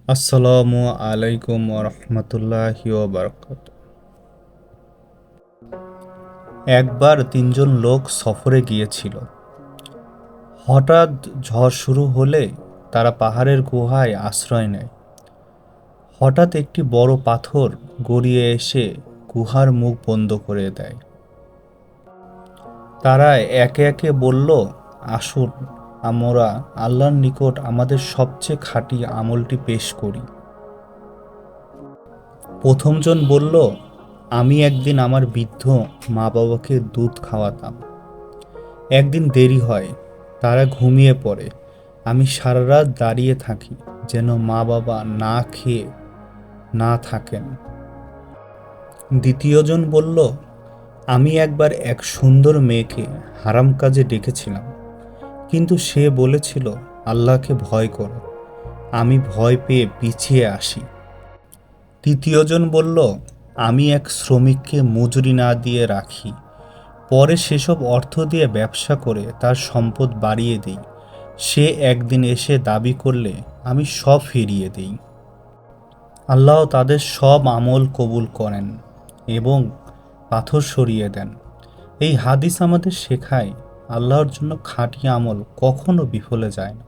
আসসালামু আলাইকুম রহমতুল্লাহি বারাকাতুহু। একবার তিনজন লোক সফরে গিয়েছিল। হঠাৎ ঝড় শুরু হলে তারা পাহাড়ের গুহায় আশ্রয় নেয়। হঠাৎ একটি বড় পাথর গড়িয়ে এসে গুহার মুখ বন্ধ করে দেয়। তারা একে একে বলল, আসুন আমরা আল্লাহর নিকট আমাদের সবচেয়ে খাঁটি আমলটি পেশ করি। প্রথমজন বলল, আমি একদিন আমার বৃদ্ধ মা বাবাকে দুধ খাওয়াতাম। একদিন দেরি হয়, তারা ঘুমিয়ে পড়ে। আমি সারা রাত দাঁড়িয়ে থাকি যেন মা বাবা না খেয়ে না থাকেন। দ্বিতীয়জন বলল, আমি একবার এক সুন্দর মেয়েকে হারাম কাজে ডেকেছিলাম, কিন্তু সে বলেছিল আল্লাহকে ভয় করো। আমি ভয় পেয়ে পিছিয়ে আসি। তৃতীয়জন বলল, আমি এক শ্রমিককে মজুরি না দিয়ে রাখি, পরে সেসব অর্থ দিয়ে ব্যবসা করে তার সম্পদ বাড়িয়ে দিই। সে একদিন এসে দাবি করলে আমি সব ফিরিয়ে দিই। আল্লাহ তাদের সব আমল কবুল করেন এবং পাথর সরিয়ে দেন। এই হাদিস আমাদের শেখায় আল্লাহর জন্য খাঁটি আমল কখনো বিফলে যায় না।